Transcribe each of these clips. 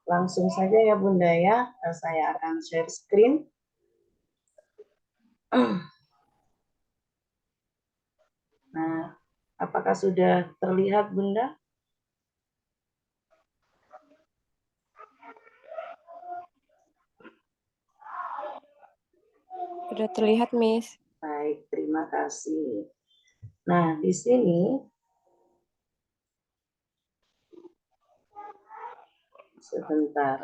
Langsung saja ya Bunda ya, saya akan share screen. Nah, apakah sudah terlihat Bunda? Sudah terlihat, Miss. Baik, terima kasih. Nah, di sini sebentar.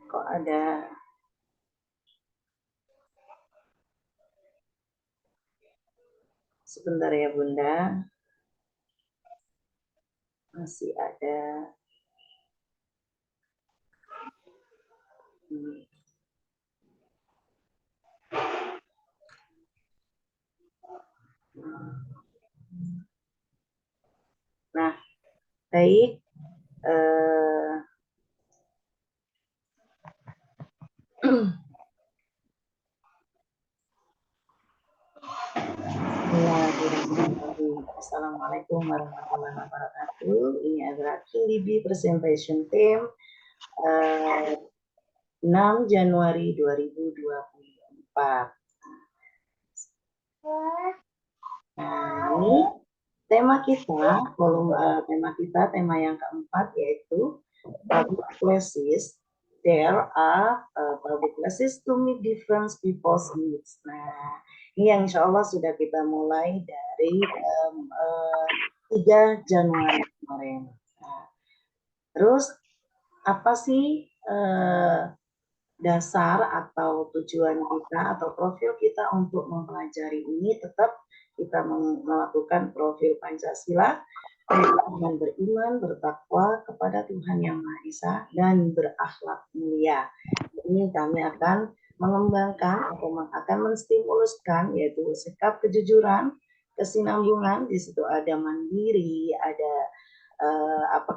Kok ada sebentar ya Bunda. Masih ada Nah, baik. Assalamualaikum warahmatullahi wabarakatuh. Ini adalah KILIBI Presentation Team 6 Januari 2024. Nah, ini tema kita, tema yang keempat yaitu public places. There are public places to meet different people's needs. Nah, ini yang insya Allah sudah kita mulai dari 3 Januari kemarin. Nah, terus apa sih dasar atau tujuan kita atau profil kita untuk mempelajari ini? Tetap kita melakukan profil Pancasila dengan beriman, bertakwa kepada Tuhan Yang Maha Esa dan berakhlak mulia. Ini kami akan mengembangkan atau akan menstimuluskan yaitu sikap kejujuran, kesinambungan. Di situ ada mandiri, ada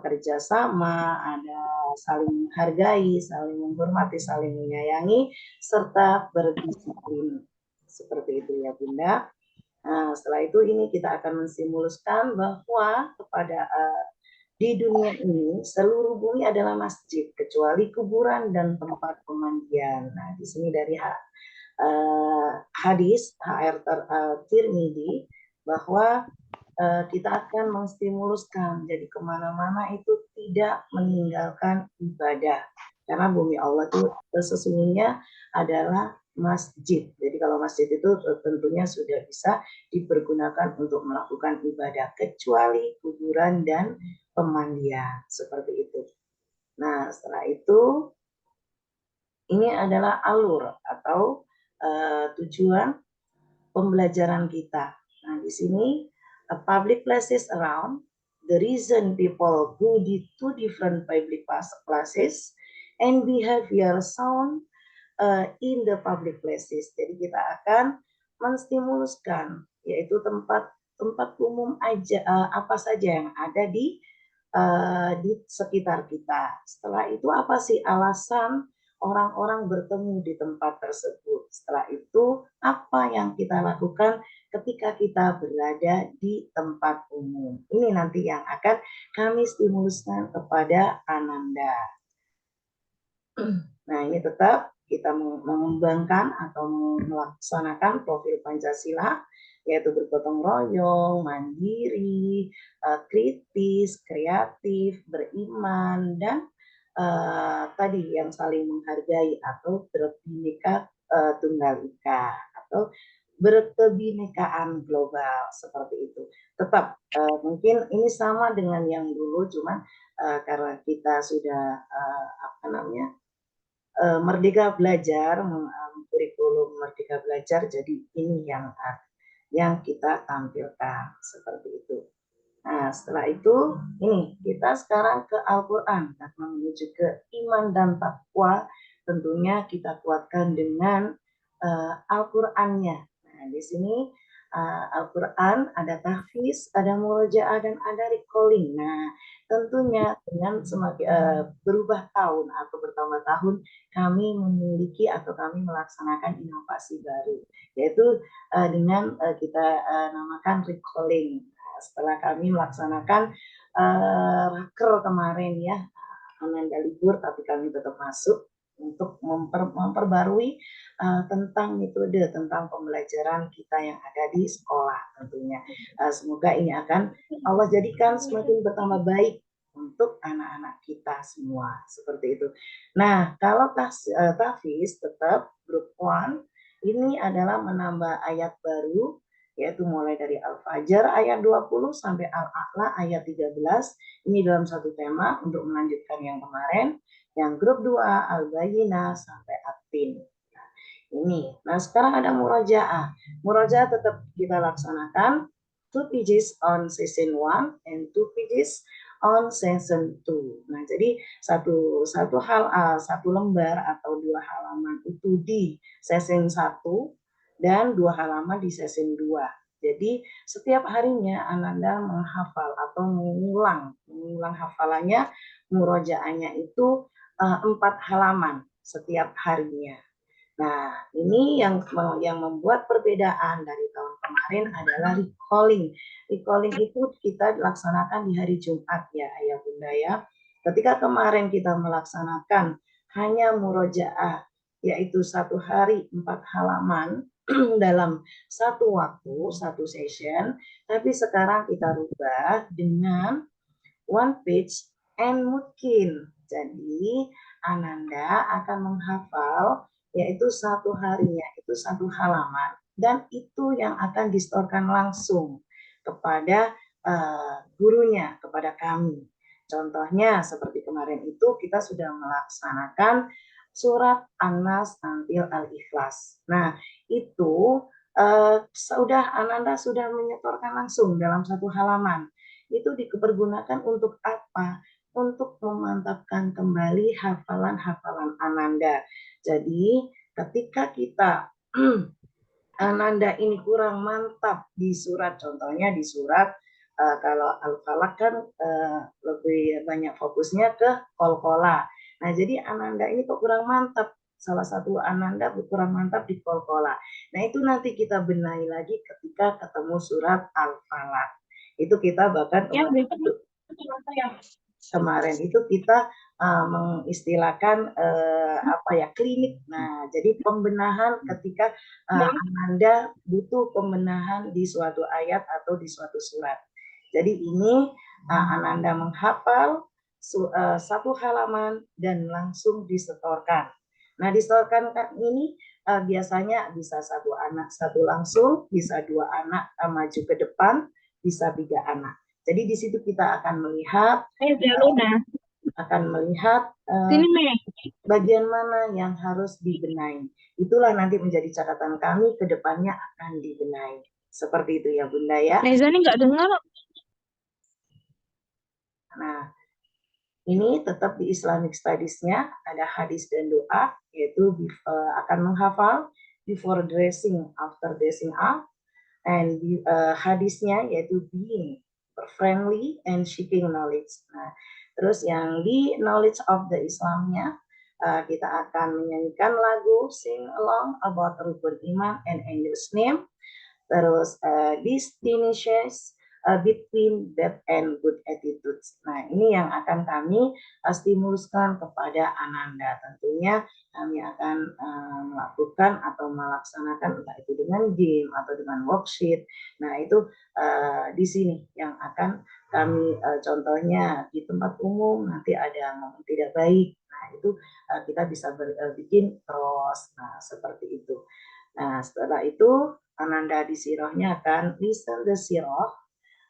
kerjasama, ada saling menghargai, saling menghormati, saling menyayangi, serta berdisiplin. Seperti itu ya Bunda. Nah, setelah itu ini kita akan menstimuluskan bahwa kepada di dunia ini seluruh bumi adalah masjid kecuali kuburan dan tempat pemandian. Nah, di sini dari hadis HR Tirmidzi bahwa kita akan menstimuluskan jadi kemana-mana itu tidak meninggalkan ibadah karena bumi Allah itu sesungguhnya adalah masjid. Jadi kalau masjid itu tentunya sudah bisa dipergunakan untuk melakukan ibadah kecuali kuburan dan pemandian seperti itu. Nah, setelah itu ini adalah alur atau tujuan pembelajaran kita. Nah, di sini public places around the reason people go to different public places and behavior sound in the public places. Jadi kita akan menstimuluskan yaitu tempat umum aja apa saja yang ada di sekitar kita. Setelah itu apa sih alasan orang-orang bertemu di tempat tersebut? Setelah itu apa yang kita lakukan ketika kita berada di tempat umum? Ini nanti yang akan kami stimuluskan kepada Ananda. Nah, ini tetap kita mengembangkan atau melaksanakan profil Pancasila, yaitu bergotong royong, mandiri, kritis, kreatif, beriman, dan tadi yang saling menghargai atau berbhinneka tunggal ika atau berkebinekaan global seperti itu. Tetap mungkin ini sama dengan yang dulu, cuman karena kita sudah Merdeka Belajar, kurikulum Merdeka Belajar, jadi ini yang kita tampilkan seperti itu. Nah, setelah itu ini kita sekarang ke Al-Qur'an karena menuju ke iman dan takwa, tentunya kita kuatkan dengan Al-Qur'annya. Nah, di sini Al-Quran, ada tahfiz, ada murojaah, dan ada recalling. Nah, tentunya dengan semakin berubah tahun atau bertambah tahun, kami memiliki atau kami melaksanakan inovasi baru, yaitu dengan kita namakan recalling. Nah, setelah kami melaksanakan raker kemarin ya, Ananda libur tapi kami tetap masuk untuk memperbarui tentang metode, tentang pembelajaran kita yang ada di sekolah tentunya. Semoga ini akan Allah jadikan semakin bertambah baik untuk anak-anak kita semua, seperti itu. Nah, kalau tahfiz tetap grup 1 ini adalah menambah ayat baru, yaitu mulai dari Al-Fajr ayat 20 sampai Al-A'la ayat 13. Ini dalam satu tema untuk melanjutkan yang kemarin. Yang grup 2 Al-Bayyinah sampai At-Tin. Nah, ini. Nah, sekarang ada murojaah. Murojaah tetap kita laksanakan 2 pages on season 1 and 2 pages on season 2. Nah, jadi satu lembar atau 2 halaman itu di season 1 dan 2 halaman di season 2. Jadi setiap harinya Ananda menghafal atau mengulang hafalannya, murojaahnya itu 4 halaman setiap harinya. Nah, ini yang membuat perbedaan dari tahun kemarin adalah recalling. Recalling itu kita laksanakan di hari Jumat ya, Ayah Bunda ya. Ketika kemarin kita melaksanakan hanya murojaah, yaitu 1 hari 4 halaman dalam satu waktu, satu session, tapi sekarang kita rubah dengan 1 page and mungkin. Jadi Ananda akan menghafal yaitu 1 harinya itu 1 halaman, dan itu yang akan distorkan langsung kepada gurunya, kepada kami. Contohnya seperti kemarin itu kita sudah melaksanakan surat An-Nas sampai Al-Ikhlas. Nah, itu Ananda sudah menyetorkan langsung dalam 1 halaman. Itu dipergunakan untuk apa? Untuk memantapkan kembali hafalan-hafalan Ananda. Jadi ketika kita Ananda ini kurang mantap di surat, contohnya di surat kalau Al-Falaq kan lebih banyak fokusnya ke Qalqalah. Nah, jadi Ananda ini kok kurang mantap, salah satu Ananda kurang mantap di Qalqalah. Nah, itu nanti kita benahi lagi ketika ketemu surat Al-Falaq. Itu kita bahkan kemarin itu kita mengistilahkan klinik. Nah, jadi pembenahan ketika Ananda butuh pembenahan di suatu ayat atau di suatu surat. Jadi ini Ananda menghafal 1 halaman dan langsung disetorkan. Nah, disetorkan ini biasanya bisa 1 anak 1 langsung, bisa 2 anak maju ke depan, bisa 3 anak. Jadi di situ kita akan melihat bagian mana yang harus dibenahi. Itulah nanti menjadi catatan kami ke depannya akan dibenahi. Seperti itu ya Bunda ya. Nezani nggak dengar. Nah, ini tetap di Islamic Studies-nya ada hadis dan doa, yaitu akan menghafal before dressing, after dressing up, and hadisnya yaitu being friendly and seeking knowledge. Nah, terus yang di knowledge of the Islamnya kita akan menyanyikan lagu sing along about rukun iman and angel's name. Terus distinguishes between bad and good attitudes. Nah, ini yang akan kami stimuluskan kepada Ananda. Tentunya kami akan melakukan atau melaksanakan entah itu dengan game atau dengan worksheet. Nah, itu di sini yang akan kami contohnya di tempat umum nanti ada ngomong tidak baik. Nah, itu kita bisa bikin cross. Nah, seperti itu. Nah, setelah itu Ananda di sirohnya akan listen the siroh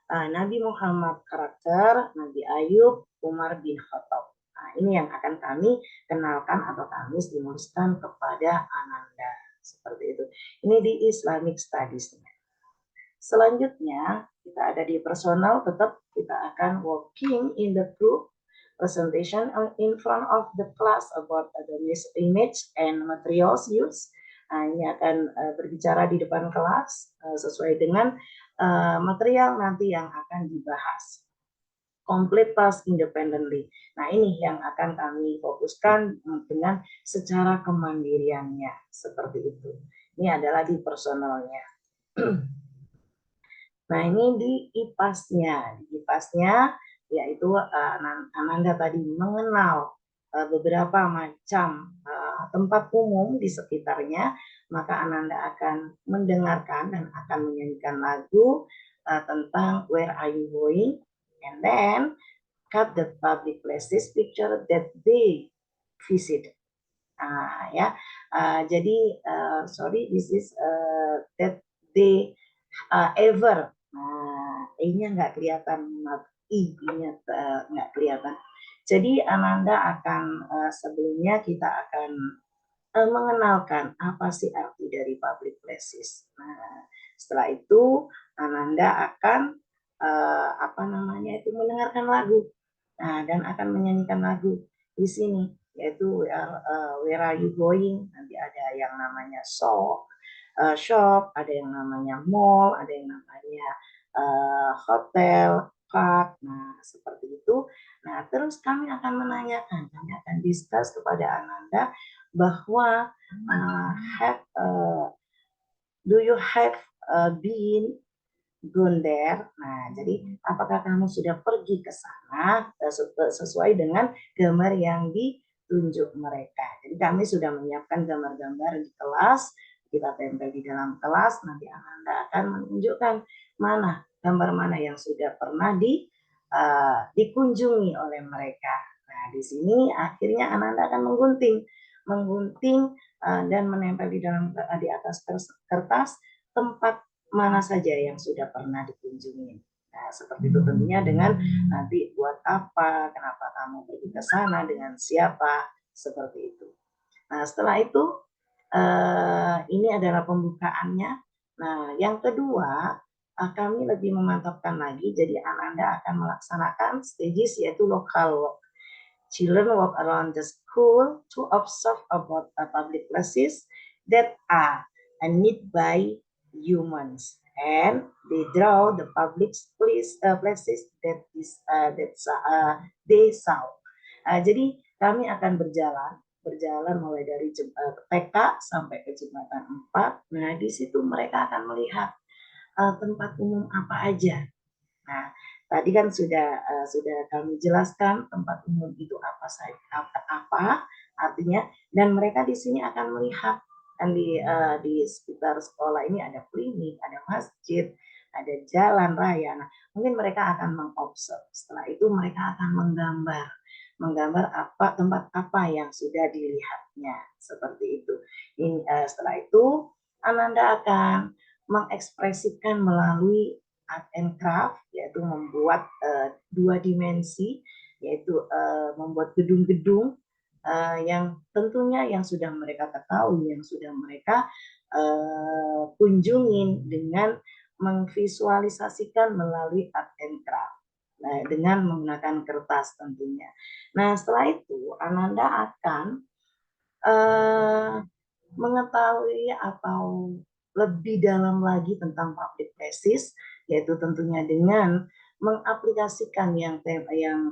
Nabi Muhammad karakter Nabi Ayub Umar bin Khattab. Nah, ini yang akan kami kenalkan atau kami stimuluskan kepada Ananda. Seperti itu. Ini di Islamic Studies. Selanjutnya, kita ada di personal, tetap kita akan working in the group presentation in front of the class about the image and materials used. Nah, ini akan berbicara di depan kelas sesuai dengan material nanti yang akan dibahas. Complete task independently. Nah, ini yang akan kami fokuskan dengan secara kemandiriannya, seperti itu. Ini adalah di personalnya. Nah, ini di IPAS-nya. Di IPAS-nya yaitu Ananda tadi mengenal beberapa macam tempat umum di sekitarnya, maka Ananda akan mendengarkan dan akan menyanyikan lagu tentang Where Are You Going? And then cut the public places picture that they visit. Ya, jadi sorry, this is that they ever. Nah, I-nya nggak kelihatan, I-nya nggak kelihatan. Jadi Ananda akan sebelumnya kita akan mengenalkan apa sih arti dari public places. Nah, setelah itu Ananda akan apa namanya itu mendengarkan lagu. Nah, dan akan menyanyikan lagu di sini yaitu Where Are You Going? Nanti ada yang namanya shop, ada yang namanya mall, ada yang namanya hotel, park. Nah, seperti itu. Nah, terus kami akan menanyakan, kami akan discuss kepada Ananda bahwa do you have been gone there? Nah, jadi apakah kamu sudah pergi ke sana sesuai dengan gambar yang ditunjuk mereka. Jadi kami sudah menyiapkan gambar-gambar di kelas, kita tempel di dalam kelas, nanti Ananda akan menunjukkan mana gambar mana yang sudah pernah dikunjungi oleh mereka. Nah, di sini akhirnya Ananda akan menggunting dan menempel di atas kertas tempat mana saja yang sudah pernah dikunjungi. Nah, seperti itu tentunya dengan nanti buat apa, kenapa kamu pergi ke sana, dengan siapa, seperti itu. Nah, setelah itu ini adalah pembukaannya. Nah, yang kedua kami lebih memantapkan lagi, jadi Ananda akan melaksanakan stages yaitu local walk. Children walk around the school to observe about public places that are made by humans, and they draw the public places that they saw. Jadi kami akan berjalan mulai dari TK sampai ke jembatan 4. Nah, di situ mereka akan melihat tempat umum apa aja. Nah, tadi kan sudah kami jelaskan tempat umum itu apa artinya, dan mereka di sini akan melihat kan di sekitar sekolah ini ada klinik, ada masjid, ada jalan raya. Nah, mungkin mereka akan mengobserv. Setelah itu mereka akan menggambar apa tempat apa yang sudah dilihatnya, seperti itu. Setelah itu Ananda akan mengekspresikan melalui art and craft, yaitu membuat 2 dimensi, yaitu membuat gedung-gedung yang tentunya yang sudah mereka ketahui, yang sudah mereka kunjungin dengan memvisualisasikan melalui art and craft. Nah, dengan menggunakan kertas tentunya. Nah, setelah itu Ananda akan mengetahui atau lebih dalam lagi tentang public places, yaitu tentunya dengan mengaplikasikan yang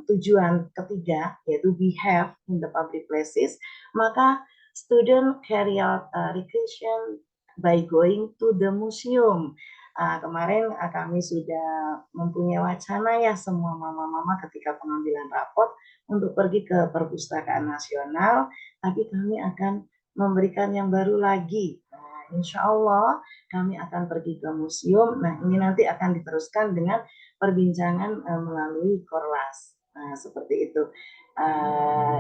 tujuan ketiga, yaitu behave in the public places, maka student carry out recreation by going to the museum. Kemarin kami sudah mempunyai wacana ya semua mama-mama ketika pengambilan raport untuk pergi ke Perpustakaan Nasional, tapi kami akan memberikan yang baru lagi. Nah, insya Allah kami akan pergi ke museum. Nah, ini nanti akan diteruskan dengan perbincangan melalui Korlas. Nah, seperti itu.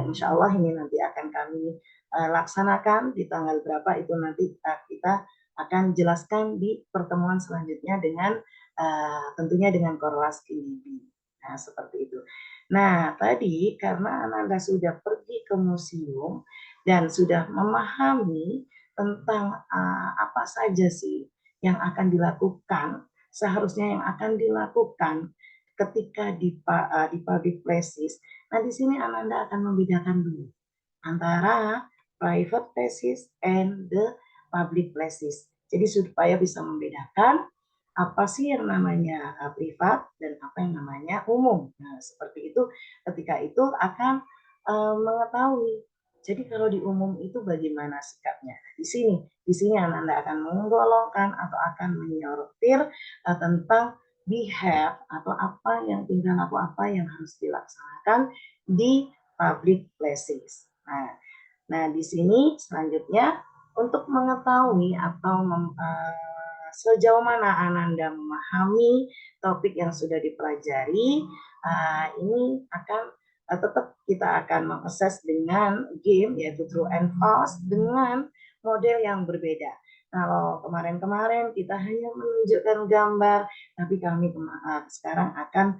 Insya Allah ini nanti akan kami laksanakan di tanggal berapa itu nanti kita akan jelaskan di pertemuan selanjutnya dengan tentunya dengan Korlas KIBI. Nah, seperti itu. Nah, tadi karena Ananda sudah pergi ke museum dan sudah memahami tentang apa saja sih yang akan dilakukan, seharusnya yang akan dilakukan ketika di public places. Nah, di sini Ananda akan membedakan dulu antara private places and the public places. Jadi supaya bisa membedakan apa sih yang namanya privat dan apa yang namanya umum. Nah, seperti itu ketika itu akan mengetahui. Jadi kalau di umum itu bagaimana sikapnya? Di sini Anda akan menggolongkan atau akan menyortir tentang behave atau apa yang tingkah laku apa yang harus dilaksanakan di public places. Nah, di sini selanjutnya untuk mengetahui atau sejauh mana Ananda memahami topik yang sudah dipelajari, ini akan tetap kita akan mengakses dengan game yaitu true and false dengan model yang berbeda. Kalau kemarin-kemarin kita hanya menunjukkan gambar, tapi kami sekarang akan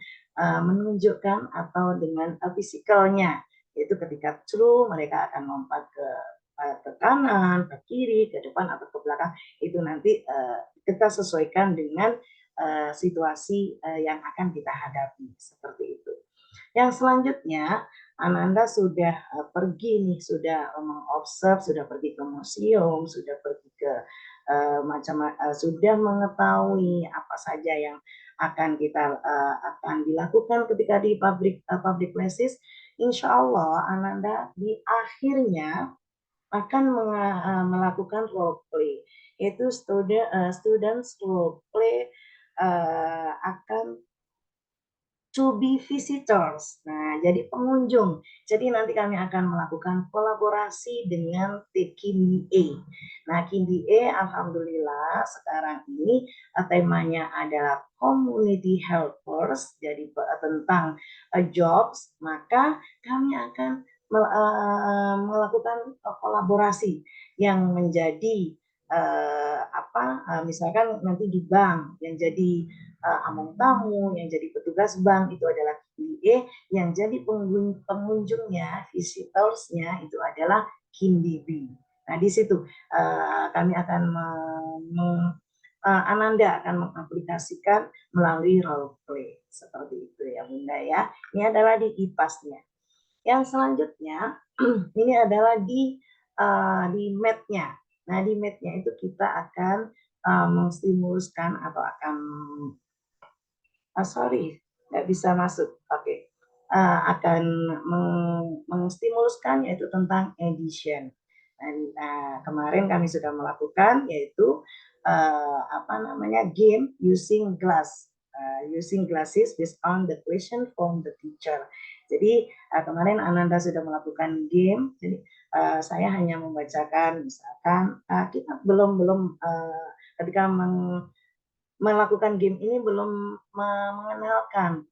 menunjukkan atau dengan fisikalnya, yaitu ketika true mereka akan lompat ke kanan, ke kiri, ke depan atau ke belakang. Itu nanti kita sesuaikan dengan situasi yang akan kita hadapi seperti itu. Yang selanjutnya, Ananda sudah pergi nih, sudah mengobserv, sudah pergi ke museum, sudah pergi ke sudah mengetahui apa saja yang akan kita akan dilakukan ketika di public places. Insya Allah Ananda di akhirnya akan melakukan role play, yaitu students role play akan to be visitors. Nah, jadi pengunjung. Jadi nanti kami akan melakukan kolaborasi dengan KINDI. Nah, KINDI alhamdulillah sekarang ini temanya adalah community helpers, jadi tentang jobs, maka kami akan melakukan kolaborasi yang menjadi misalkan nanti di bank yang jadi among tamu, yang jadi petugas bank itu adalah KINDI, yang jadi pengunjungnya, visitorsnya itu adalah KINDI. Nah, di situ kami akan Ananda akan mengaplikasikan melalui role play seperti itu ya Bunda ya. Ini adalah di IPAS-nya. Yang selanjutnya ini adalah di mat-nya. Nah, di mat-nya itu kita akan menstimuluskan atau akan nggak bisa masuk. Oke. Akan menstimuluskan yaitu tentang edition. Dan kemarin kami sudah melakukan yaitu game using using glasses based on the question from the teacher. Jadi kemarin Ananda sudah melakukan game. Jadi saya hanya membacakan misalkan kita belum ketika melakukan game ini belum mengenalkan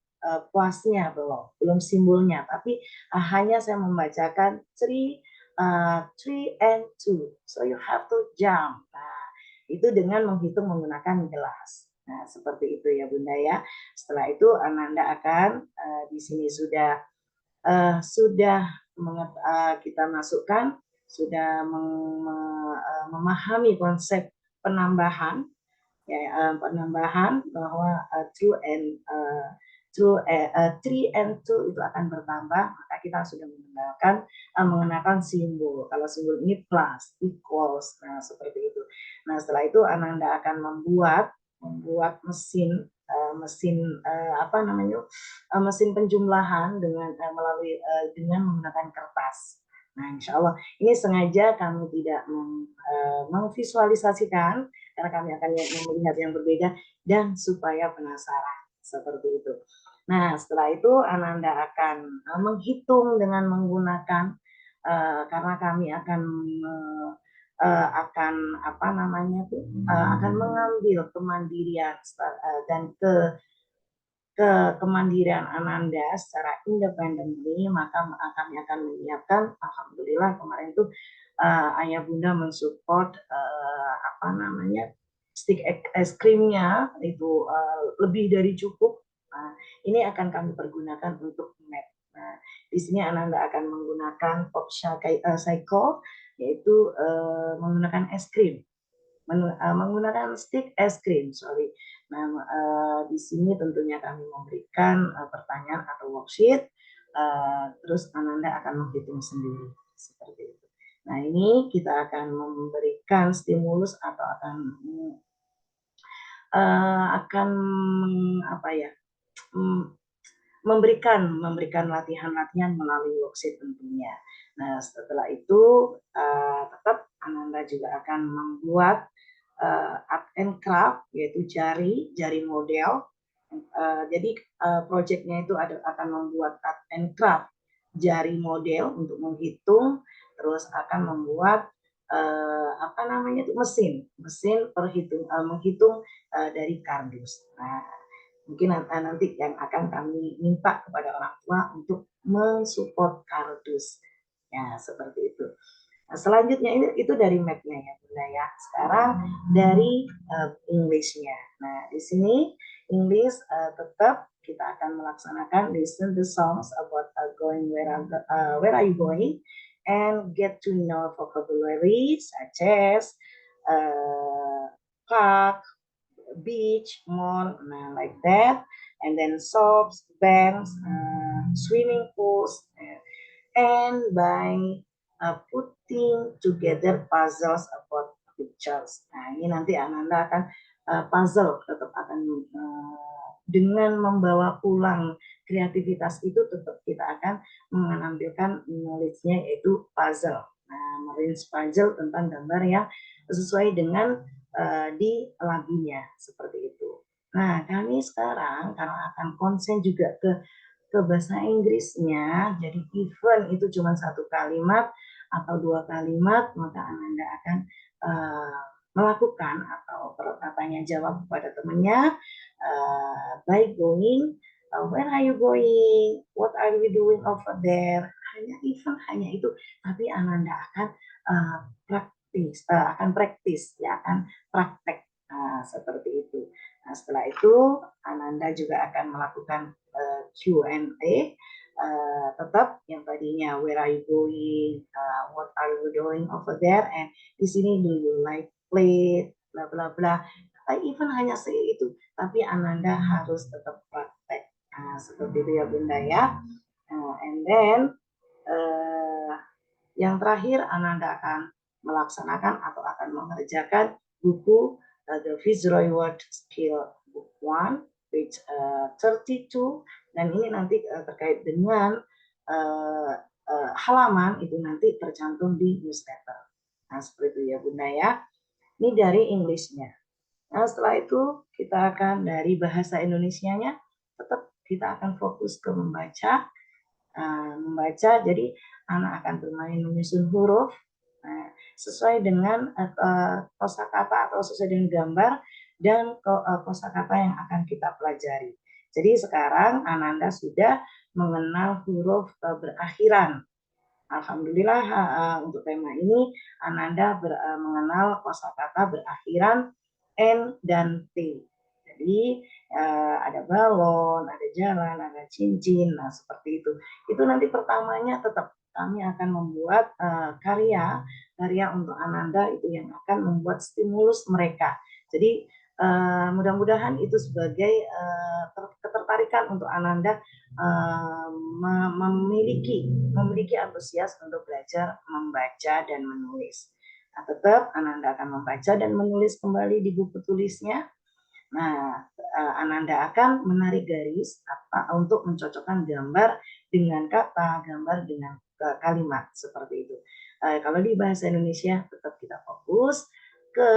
puasnya belum simbolnya, tapi hanya saya membacakan three and two, so you have to jump. Nah, itu dengan menghitung menggunakan gelas. Nah, seperti itu ya Bunda ya. Setelah itu Ananda akan di sini sudah kita masukkan, sudah memahami konsep penambahan penambahan bahwa three and two itu akan bertambah, maka kita sudah mengenalkan simbol. Kalau simbol ini plus, equals, nah seperti itu. Nah setelah itu Ananda akan membuat mesin mesin penjumlahan dengan menggunakan kertas. Nah, insya Allah ini sengaja kami tidak memvisualisasikan karena kami akan melihat yang berbeda dan supaya penasaran seperti itu. Nah, setelah itu Ananda akan menghitung dengan menggunakan karena kami akan akan mengambil kemandirian dan kemandirian Ananda secara independen ini, maka kami akan menyiapkan, alhamdulillah kemarin itu ayah bunda mensupport stick es krimnya itu lebih dari cukup. Nah, ini akan kami pergunakan untuk mat. Nah, di sini Ananda akan menggunakan pop cycle, yaitu menggunakan es krim, menggunakan stick es krim, Nah, di sini tentunya kami memberikan pertanyaan atau worksheet, terus Ananda akan menghitung sendiri seperti itu. Nah, ini kita akan memberikan stimulus atau akan apa ya, memberikan latihan-latihan melalui worksheet tentunya. Nah, setelah itu tetap Ananda juga akan membuat art and craft, yaitu jari model. Jadi proyeknya itu akan membuat art and craft jari model untuk menghitung, terus akan membuat apa namanya itu mesin menghitung dari kardus. Nah, mungkin nanti yang akan kami minta kepada orang tua untuk mensupport kardus. Ya, seperti itu. Nah, selanjutnya itu dari map-nya ya Bunda ya. Sekarang dari English-nya. Nah, di sini English tetap kita akan melaksanakan listen the songs about going where are you going and get to know vocabulary such as park, beach, mall, like that, and then shops, banks, swimming pools, and by putting together puzzles about pictures. Nah, ini nanti Ananda akan puzzle tetap akan dengan membawa pulang kreativitas itu tetap kita akan menampilkan knowledge-nya yaitu puzzle. Nah, marine puzzle tentang gambar yang sesuai dengan di lagunya seperti itu. Nah, kami sekarang karena akan konsen juga ke bahasa Inggrisnya, jadi even itu cuma satu kalimat atau dua kalimat, maka Ananda akan melakukan atau tanya jawab kepada temannya by going, where are you going, what are you doing over there, hanya itu, tapi Ananda akan praktis ya, akan praktek seperti itu. Nah, setelah itu Ananda juga akan melakukan Q&A, tetap yang tadinya where are you going, what are you doing over there, and di sini do you like play, bla bla bla. Even hanya itu, tapi Ananda harus tetap praktek. Seperti itu ya Bunda ya. And then yang terakhir Ananda akan melaksanakan atau akan mengerjakan buku The Fitzroy Word Skill Book 1 page 32, dan ini nanti terkait dengan halaman itu nanti tercantum di newsletter. Nah, seperti itu ya Bunda ya. Ini dari English-nya. Nah, setelah itu kita akan dari bahasa Indonesianya, tetap kita akan fokus ke membaca. Jadi anak akan bermain menyusun huruf sesuai dengan kosakata atau sesuai dengan gambar dan kosakata yang akan kita pelajari. Jadi sekarang Ananda sudah mengenal huruf berakhiran. Alhamdulillah untuk tema ini Ananda mengenal kosakata berakhiran N dan T. Jadi ada balon, ada jalan, ada cincin, nah seperti itu. Itu nanti pertamanya tetap kami akan membuat karya untuk Ananda itu yang akan membuat stimulus mereka. Jadi mudah-mudahan itu sebagai ketertarikan untuk Ananda memiliki antusias untuk belajar membaca dan menulis. Nah, tetap Ananda akan membaca dan menulis kembali di buku tulisnya. Nah, Ananda akan menarik garis untuk mencocokkan gambar dengan kata, gambar dengan kalimat seperti itu. Kalau di bahasa Indonesia tetap kita fokus ke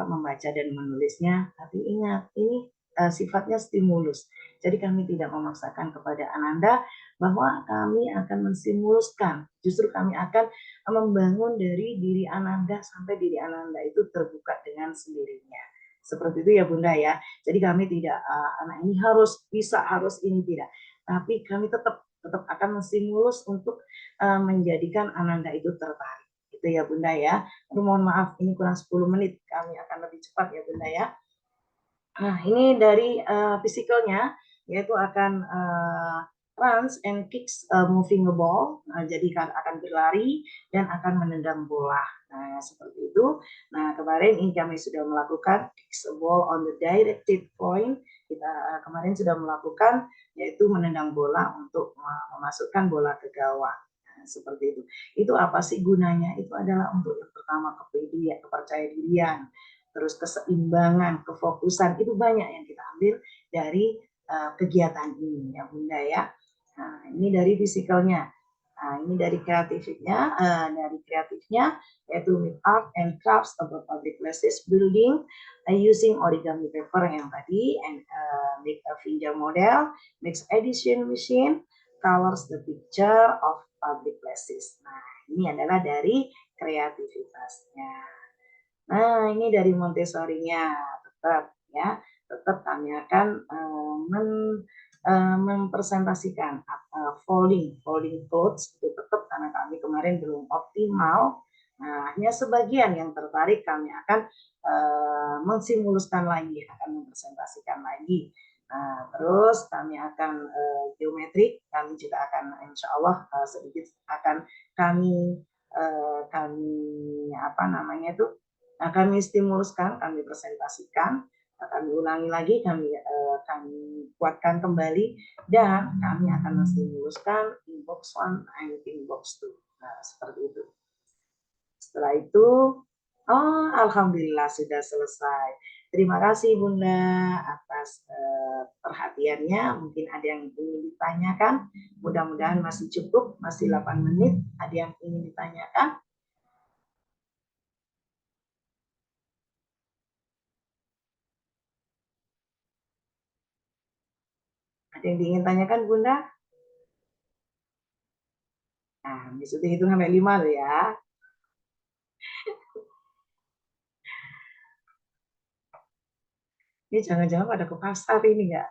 membaca dan menulisnya, tapi ingat ini sifatnya stimulus. Jadi kami tidak memaksakan kepada Ananda bahwa kami akan menstimuluskan. Justru kami akan membangun dari diri Ananda sampai diri Ananda itu terbuka dengan sendirinya. Seperti itu ya Bunda ya. Jadi kami tidak anak ini harus bisa, harus ini tidak. Tapi kami tetap akan menstimulus untuk menjadikan Ananda itu tertarik. Itu ya Bunda ya. Aduh, mohon maaf ini kurang 10 menit. Kami akan lebih cepat ya Bunda ya. Nah, ini dari fisikalnya, yaitu akan runs and kicks moving a ball, jadi akan berlari dan akan menendang bola. Nah, seperti itu. Nah, kemarin ini kami sudah melakukan kicks a ball on the directed point. Kita kemarin sudah melakukan yaitu menendang bola untuk memasukkan bola ke gawang. Nah, seperti itu. Itu apa sih gunanya? Itu adalah untuk yang pertama kepedulian, kepercayaan, terus keseimbangan, kefokusan. Itu banyak yang kita ambil dari kegiatan ini ya Bunda ya. Nah, ini dari fisikalnya. Nah, ini dari kreatifnya yaitu with art and crafts about public places building using origami paper yang tadi and make a finger model, mix edition machine, colors the picture of public places. Nah, ini adalah dari kreativitasnya. Nah, ini dari Montessori-nya tetap ya, tetap kami akan mempresentasikan folding clothes itu tetap karena kami kemarin belum optimal. Nah, hanya sebagian yang tertarik kami akan mensimuluskan lagi, akan mempresentasikan lagi. Nah, terus kami akan geometrik, kami juga akan insya Allah sedikit akan kami apa namanya itu kami stimuluskan, kami presentasikan, kami ulangi lagi, kami kuatkan kembali, dan kami akan menstimuluskan inbox 1 and inbox 2. Nah, seperti itu. Setelah itu, alhamdulillah sudah selesai. Terima kasih Bunda atas perhatiannya. Mungkin ada yang ingin ditanyakan. Mudah-mudahan masih cukup, masih 8 menit. Ada yang ingin ditanyakan? Ada yang ingin tanyakan Bunda? Nah, disuruh hitung sampai 5 loh ya. Ini jangan-jangan pada ke pasar ini enggak?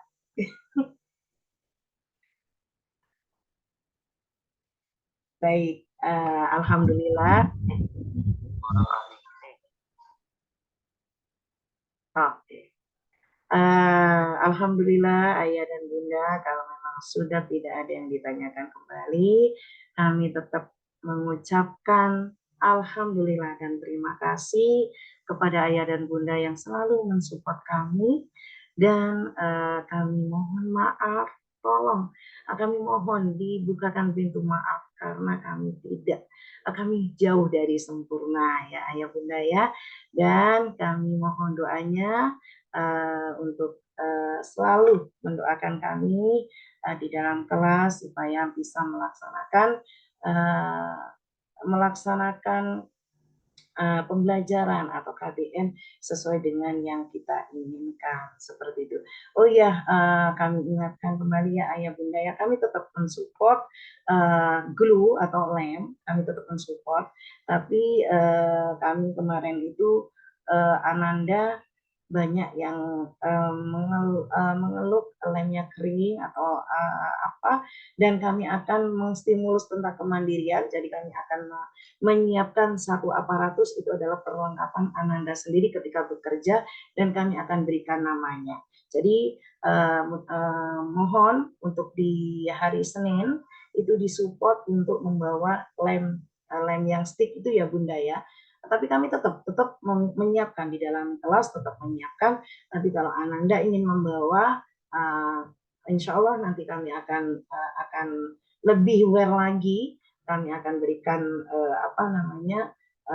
Baik, alhamdulillah. Oke. Alhamdulillah Ayah dan Bunda, kalau memang sudah tidak ada yang ditanyakan kembali, kami tetap mengucapkan alhamdulillah dan terima kasih kepada Ayah dan Bunda yang selalu mensupport kami, dan kami mohon maaf, tolong kami mohon dibukakan pintu maaf karena kami jauh dari sempurna ya Ayah Bunda ya, dan kami mohon doanya untuk selalu mendoakan kami di dalam kelas supaya bisa melaksanakan pembelajaran atau KBM sesuai dengan yang kita inginkan seperti itu. Oh ya, kami ingatkan kembali ya Ayah Bunda ya, kami tetap mensupport glue atau lem, kami tetap mensupport, tapi kami kemarin itu Ananda banyak yang mengeluh lemnya kering atau apa, dan kami akan menstimulus tentang kemandirian. Jadi kami akan menyiapkan satu aparatus, itu adalah perlengkapan Ananda sendiri ketika bekerja, dan kami akan berikan namanya. Jadi mohon untuk di hari Senin itu disupport untuk membawa lem yang stick itu ya Bunda ya. Tapi kami tetap menyiapkan di dalam kelas, tetap menyiapkan. Tapi kalau Ananda ingin membawa, insya Allah nanti kami akan lebih aware lagi. Kami akan berikan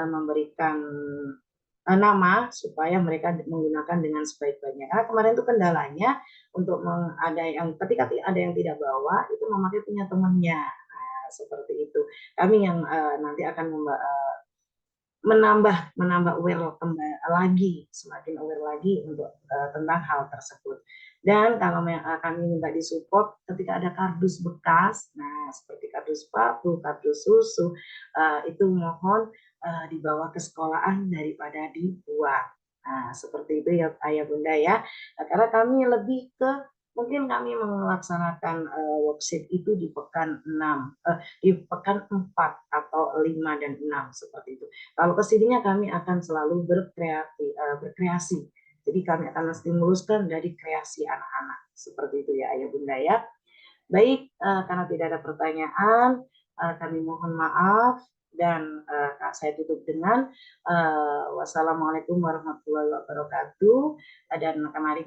memberikan nama supaya mereka menggunakan dengan sebaik-baiknya. Karena kemarin itu kendalanya untuk ketika ada yang tidak bawa itu memakai punya temannya. Nah, seperti itu. Kami yang nanti akan menambah aware lagi, semakin aware lagi untuk tentang hal tersebut. Dan kalau kami minta disupport ketika ada kardus bekas, nah seperti kardus sepatu, kardus susu, itu mohon dibawa ke sekolahan daripada dibuang. Nah, seperti itu ya Ayah Bunda ya. Nah, karena kami lebih ke mungkin kami melaksanakan worksheet itu di pekan 6, di pekan 4 atau 5 dan 6 seperti itu. Kalau kesininya kami akan selalu berkreasi. Jadi kami akan menstimuluskan dari kreasi anak-anak. Seperti itu ya Ayah Bunda ya. Baik, karena tidak ada pertanyaan, kami mohon maaf, dan saya tutup dengan wassalamualaikum warahmatullahi wabarakatuh. Dan mari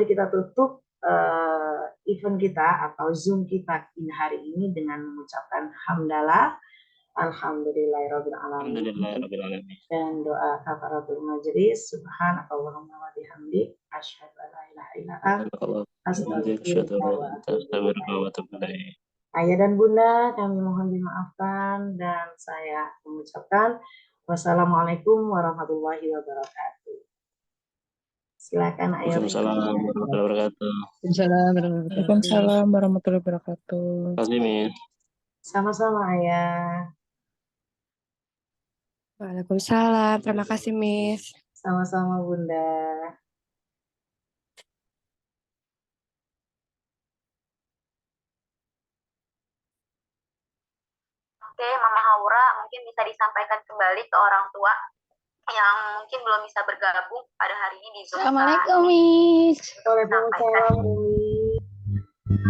kita tutup event kita atau Zoom kita hari ini dengan mengucapkan hamdalah, alhamdulillahirabbil alamin, dan doa kafaratul majelis, subhanakallahumma wa bihamdik, asyhadu an la ilaha illa anta, astaghfiruka wa atubu ilaik. Ayah dan bunda, kami mohon dimaafkan dan saya mengucapkan wassalamualaikum warahmatullahi wabarakatuh. Silakan ayah. Waalaikumsalam warahmatullahi wabarakatuh. Waalaikumsalam warahmatullahi wabarakatuh. Terima kasih, Miss. Sama-sama ayah. Waalaikumsalam. Terima kasih, Miss. Sama-sama bunda. Oke, Mama Haura, mungkin bisa disampaikan kembali ke orang tua yang mungkin belum bisa bergabung pada hari ini di Zoom. Assalamualaikum, Miss. Waalaikumsalam, Umi.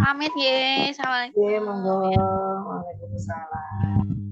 Pamit, ya. Assalamualaikum. Monggo. Waalaikumsalam.